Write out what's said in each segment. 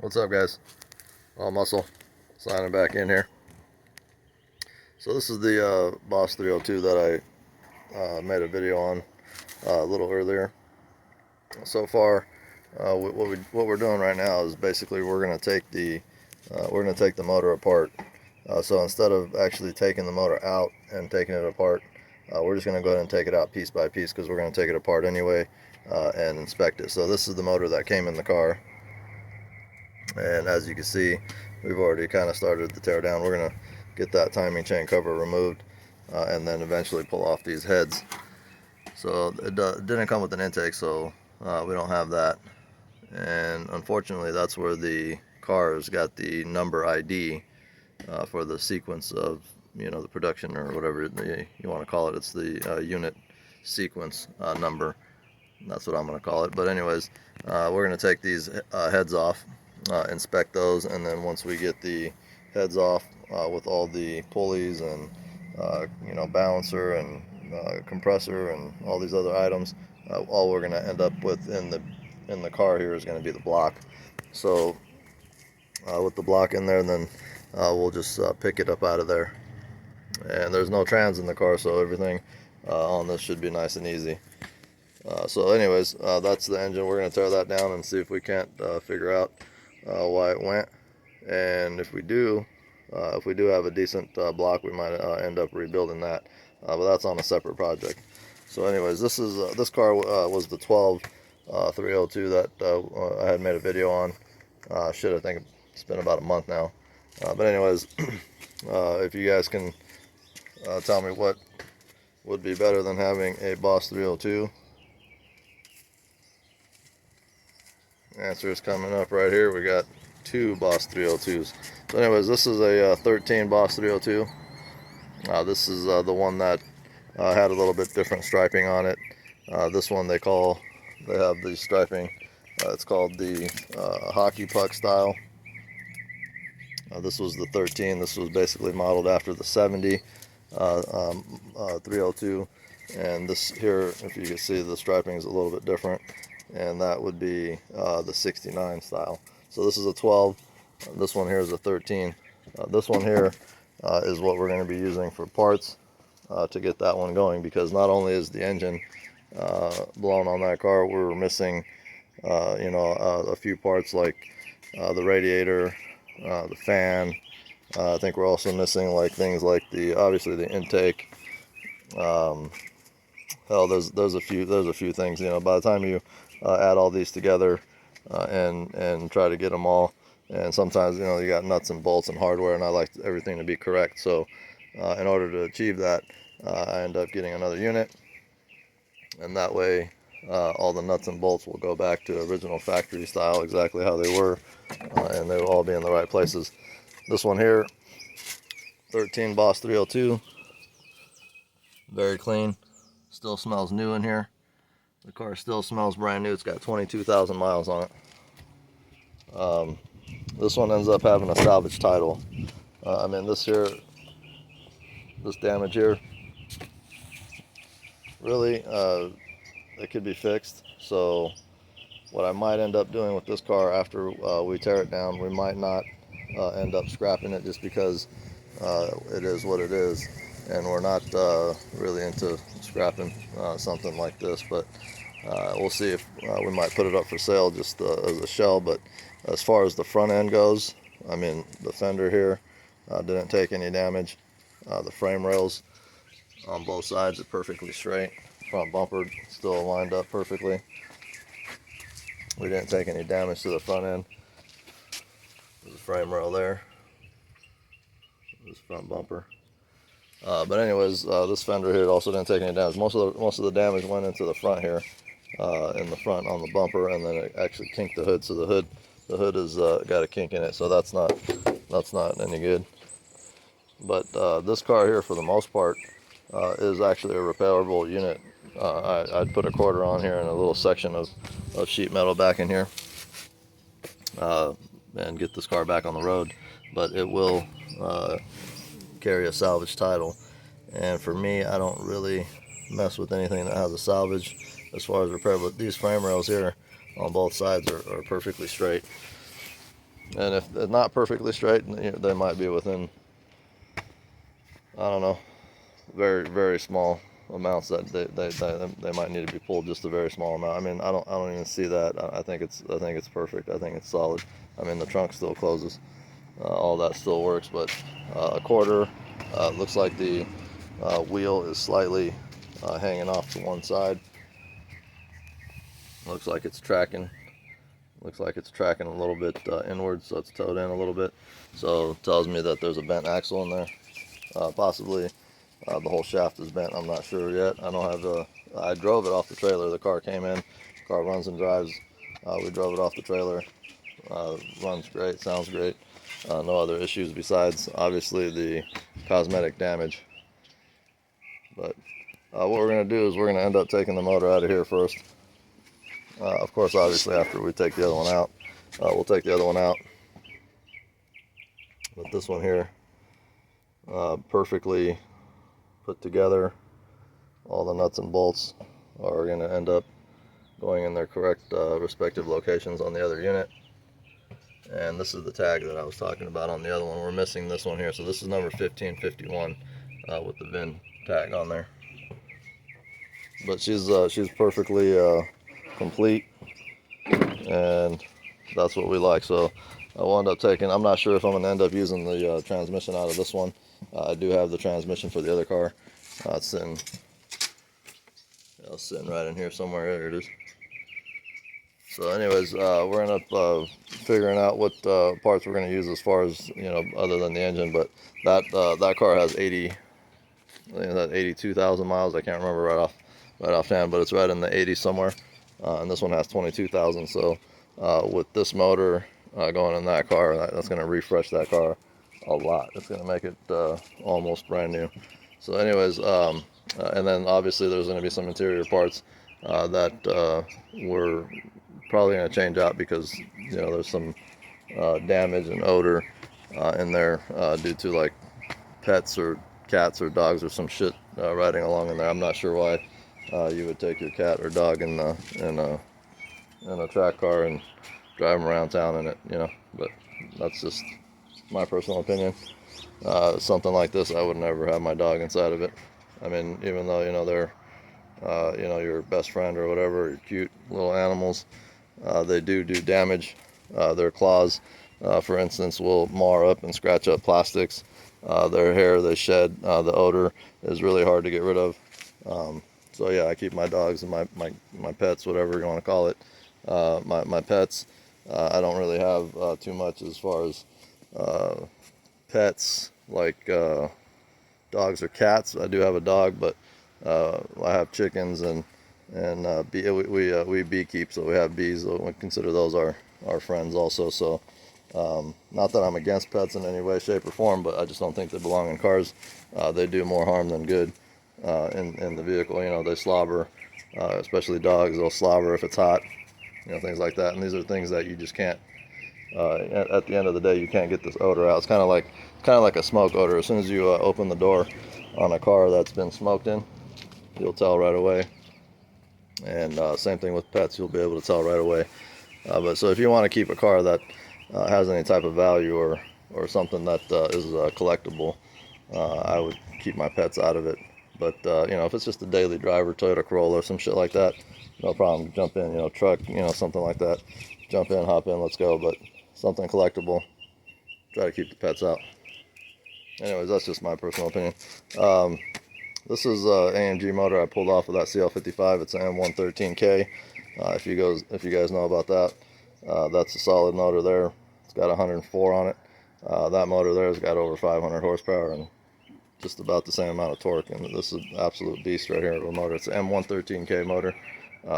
What's up, guys? All muscle signing back in here. So this is the Boss 302 that I made a video on a little earlier. So far, what we're doing right now is basically we're going to take the motor apart. So instead of actually taking the motor out and taking it apart, we're just going to go ahead and take it out piece by piece because we're going to take it apart anyway and inspect it. So this is the motor that came in the car. And as you can see, we've already kind of started the tear down. We're going to get that timing chain cover removed and then eventually pull off these heads. So it didn't come with an intake, so we don't have that. And unfortunately, that's where the car's got the number ID for the sequence of, the production or whatever you want to call it. It's the unit sequence number. That's what I'm going to call it. But anyways, we're going to take these heads off, inspect those, and then once we get the heads off with all the pulleys and balancer and compressor and all these other items, all we're going to end up with in the car here is going to be the block. So with the block in there, then we'll just pick it up out of there. And there's no trans in the car, so everything on this should be nice and easy. So anyways, that's the engine. We're going to tear that down and see if we can't figure out why it went. And if we do have a decent block, we might end up rebuilding that. But that's on a separate project. So anyways, this car was the 12 302 that I had made a video on. I think it's been about a month now. But anyways, if you guys can tell me what would be better than having a Boss 302. Answer is coming up right here. We got two Boss 302s. So anyways, this is a 13 Boss 302. This is the one that had a little bit different striping on it. This one they have the striping. It's called the hockey puck style. This was the 13. This was basically modeled after the 70 302. And this here, if you can see, the striping is a little bit different. And that would be the 69 style. So this is a 12. This one here is a 13. This one here is what we're going to be using for parts to get that one going, because not only is the engine blown on that car, we're missing a few parts like the radiator, the fan. I think we're also missing things like obviously the intake. Hell, there's a few things. By the time you add all these together and try to get them all, and sometimes you got nuts and bolts and hardware, and I like everything to be correct. So in order to achieve that, I end up getting another unit, and that way all the nuts and bolts will go back to original factory style, exactly how they were, and they will all be in the right places. This one here, 13 Boss 302, very clean, still smells new in here. The car still smells brand new. It's got 22,000 miles on it. This one ends up having a salvage title. This damage here, really, it could be fixed. So what I might end up doing with this car after we tear it down, we might not end up scrapping it, just because it is what it is. And we're not really into scrapping something like this, but we'll see if we might put it up for sale just as a shell. But as far as the front end goes, the fender here didn't take any damage. The frame rails on both sides are perfectly straight. Front bumper still lined up perfectly. We didn't take any damage to the front end. There's a frame rail there. This front bumper. But anyways, this fender here also didn't take any damage. Most of the damage went into the front here, in the front on the bumper, and then it actually kinked the hood. So the hood has got a kink in it, so that's not any good. But this car here, for the most part, is actually a repairable unit. I'd put a quarter on here and a little section of sheet metal back in here, and get this car back on the road. But it will carry a salvage title, and for me, I don't really mess with anything that has a salvage as far as repair. But these frame rails here on both sides are perfectly straight. And if they're not perfectly straight, they might be within, I don't know, very, very small amounts that they might need to be pulled just a very small amount. I mean, I don't even see that. I think it's perfect. I think it's solid. I mean, the trunk still closes. All that still works, but a quarter looks like the wheel is slightly hanging off to one side. Looks like it's tracking. Looks like it's tracking a little bit inwards, so it's towed in a little bit. So it tells me that there's a bent axle in there. Possibly the whole shaft is bent. I'm not sure yet. I don't have I drove it off the trailer. The car came in. The car runs and drives. We drove it off the trailer. Runs great. Sounds great. No other issues besides obviously the cosmetic damage. But what we're going to do is we're going to end up taking the motor out of here first. Of course, obviously after we take the other one out, we'll take the other one out. But this one here, perfectly put together. All the nuts and bolts are going to end up going in their correct respective locations on the other unit. And this is the tag that I was talking about on the other one. We're missing this one here, so this is number 1551 with the VIN tag on there. But she's perfectly complete, and that's what we like. So I wound up taking. I'm not sure if I'm going to end up using the transmission out of this one. I do have the transmission for the other car. It's sitting right in here somewhere. There it is. So anyways, we're going to end up figuring out what parts we're going to use as far as, other than the engine. But that car has 82,000 miles. I can't remember right offhand, but it's right in the 80s somewhere. And this one has 22,000. So with this motor going in that car, that's going to refresh that car a lot. It's going to make it almost brand new. So anyways, and then obviously there's going to be some interior parts that we're probably going to change out because there's some damage and odor in there due to like pets or cats or dogs or some shit riding along in there. I'm not sure why you would take your cat or dog in a track car and drive them around town in it, but that's just my personal opinion. Something like this, I would never have my dog inside of it. I mean, even though they're your best friend or whatever, your cute little animals, they do damage. Their claws, for instance, will mar up and scratch up plastics. Their hair they shed. The odor is really hard to get rid of. So yeah, I keep my dogs and my pets, whatever you want to call it, my pets. I don't really have too much as far as pets like dogs or cats. I do have a dog, but I have chickens and we beekeep, so we have bees. So we consider those our friends also. So not that I'm against pets in any way, shape, or form, but I just don't think they belong in cars. They do more harm than good in the vehicle. They slobber, especially dogs. They'll slobber if it's hot, things like that. And these are things that you just can't. At the end of the day, you can't get this odor out. It's kind of like a smoke odor. As soon as you open the door on a car that's been smoked in, you'll tell right away. And same thing with pets, you'll be able to tell right away. But so if you want to keep a car that has any type of value or something that is collectible, I would keep my pets out of it. But if it's just a daily driver, Toyota Corolla or some shit like that, no problem. Jump in, truck, something like that. Jump in, hop in, let's go. But something collectible, try to keep the pets out. Anyways, that's just my personal opinion. This is an AMG motor I pulled off of that CL55. It's an M113K. If you guys know about that, that's a solid motor there. It's got 104 on it. That motor there has got over 500 horsepower and just about the same amount of torque. And this is an absolute beast right here of a motor. It's an M113K motor.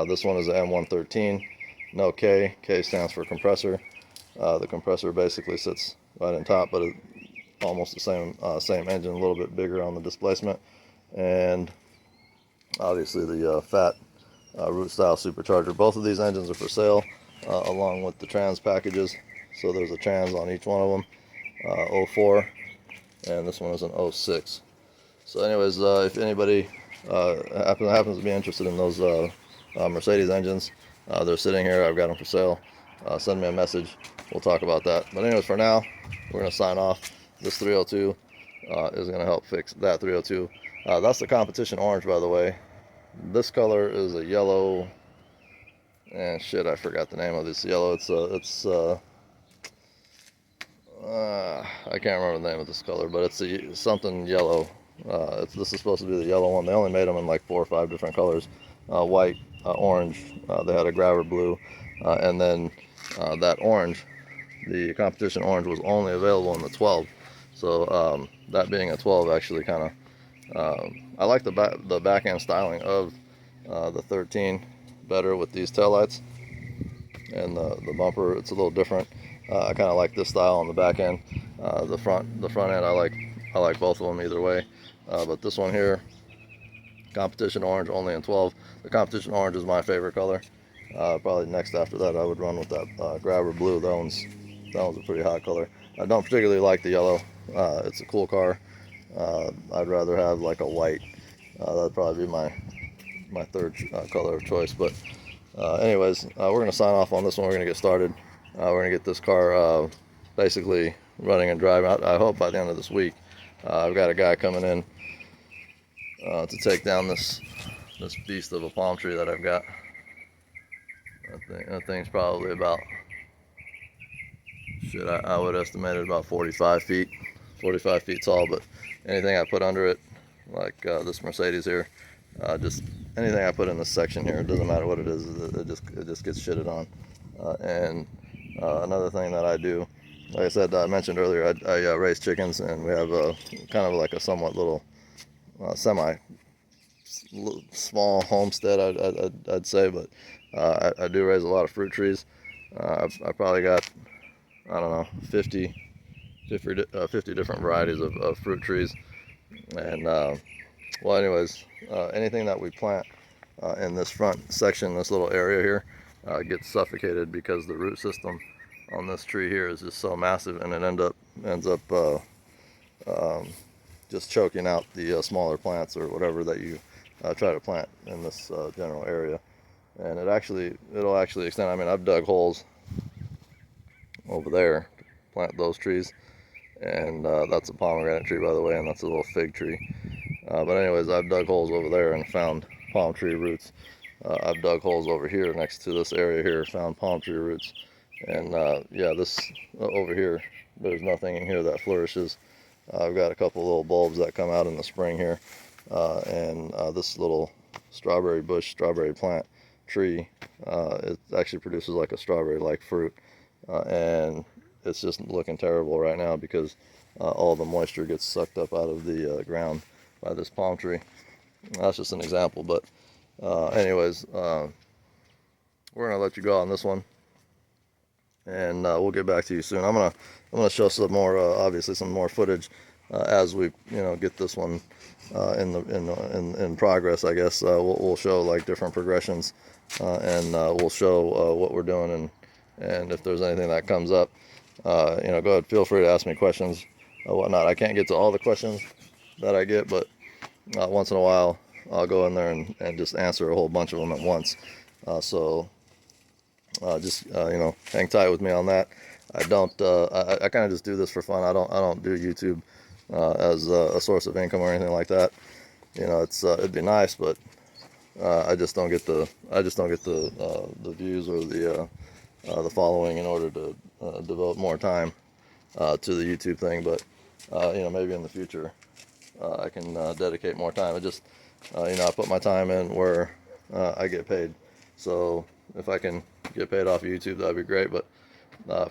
This one is an M113. No K. K stands for compressor. The compressor basically sits right on top, but it's almost the same engine, a little bit bigger on the displacement. And obviously the fat root style supercharger. Both of these engines are for sale along with the trans packages. So there's a trans on each one of them, 04, and this one is an 06. So anyways, if anybody happens to be interested in those Mercedes engines, they're sitting here. I've got them for sale. Send me a message. we'll talk about that. But anyways, for now, we're gonna sign off. This 302 is gonna help fix that 302. That's the competition orange, by the way. This color is a yellow, and shit, I forgot the name of this yellow. I can't remember the name of this color, but it's something yellow. This is supposed to be the yellow one. They only made them in like 4 or 5 different colors: white, orange. They had a grabber blue, and then that orange, the competition orange, was only available in the 12. So that being a 12, actually kind of, I like the back end styling of the 13 better with these taillights, and the bumper, it's a little different. I kind of like this style on the back end. The front end, I like both of them either way. But this one here, competition orange, only in 12. The competition orange is my favorite color. Probably next after that, I would run with that grabber blue. That one's a pretty hot color. I don't particularly like the yellow. It's a cool car. I'd rather have like a white. That'd probably be my third color of choice. But anyways, we're gonna sign off on this one. We're gonna get started. We're gonna get this car basically running and driving. I hope by the end of this week. I've got a guy coming in to take down this beast of a palm tree that I've got. That thing's probably about, shit, I would estimate it about 45 feet tall. But anything I put under it, like this Mercedes here, just anything I put in this section here, it doesn't matter what it is, it just gets shitted on. And another thing that I do, like I said, I mentioned earlier, I raise chickens, and we have a kind of like a somewhat little small homestead, I'd say, but I do raise a lot of fruit trees. I probably got, I don't know, 50 different varieties of fruit trees. And well, anyways, anything that we plant in this front section, this little area here, gets suffocated because the root system on this tree here is just so massive, and it ends up just choking out the smaller plants or whatever that you try to plant in this general area. And it'll actually extend. I mean, I've dug holes over there to plant those trees, and that's a pomegranate tree, by the way, and that's a little fig tree. But anyways, I've dug holes over there and found palm tree roots. I've dug holes over here next to this area here, found palm tree roots. And yeah, this over here, there's nothing in here that flourishes. I've got a couple little bulbs that come out in the spring here, and this little strawberry plant tree, it actually produces like a strawberry-like fruit, and it's just looking terrible right now because all the moisture gets sucked up out of the ground by this palm tree. That's just an example, but anyways, we're gonna let you go on this one, and we'll get back to you soon. I'm gonna show some more, obviously some more footage as we get this one in progress. I guess we'll show like different progressions, and we'll show what we're doing, and if there's anything that comes up, go ahead, feel free to ask me questions, whatnot. I can't get to all the questions that I get, but once in a while I'll go in there and just answer a whole bunch of them at once. So just hang tight with me on that. I don't I kind of just do this for fun. I don't do YouTube as a source of income or anything like that. It'd be nice, but I just don't get the views or the following in order to devote more time to the YouTube thing. But maybe in the future I can dedicate more time. It just I put my time in where I get paid. So if I can get paid off of YouTube, that'd be great. But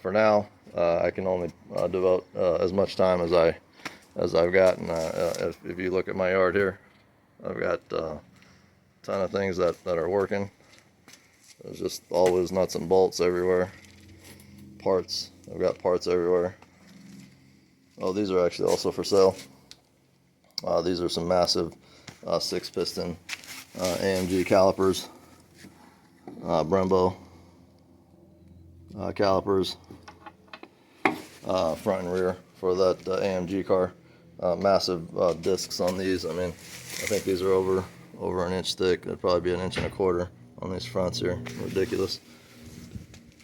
for now, I can only devote as much time as I've got. And if you look at my yard here, I've got a ton of things that are working. There's just always nuts and bolts everywhere. Parts. I've got parts everywhere. Oh, these are actually also for sale. These are some massive 6-piston AMG calipers, Brembo calipers, front and rear for that AMG car. Massive discs on these. I mean, I think these are over an inch thick. It'd probably be 1.25 inches on these fronts here. Ridiculous.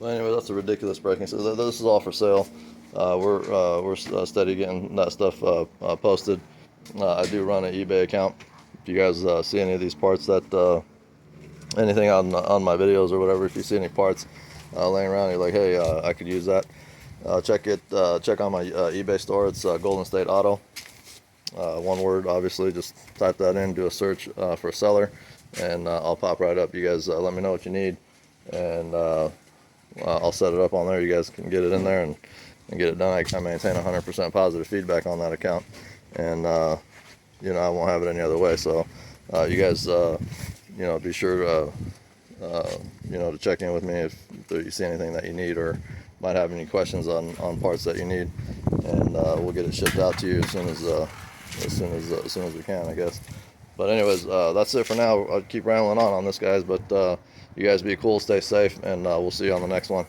But anyway, that's a ridiculous breaking. So this is all for sale. We're steady getting that stuff posted. I do run an eBay account. If you guys see any of these parts that anything on my videos or whatever, if you see any parts laying around, you're like, hey, I could use that. Check on my eBay store. It's Golden State Auto. One word, obviously. Just type that in, do a search for a seller, and I'll pop right up. You guys let me know what you need, and I'll set it up on there. You guys can get it in there and get it done. I maintain 100% positive feedback on that account, and you know, I won't have it any other way. So you guys, you know, be sure you know, to check in with me if you see anything that you need or might have any questions on parts that you need, and we'll get it shipped out to you as soon as we can, I guess. But anyways, that's it for now. I'll keep rambling on this, guys, but you guys be cool, stay safe, and we'll see you on the next one.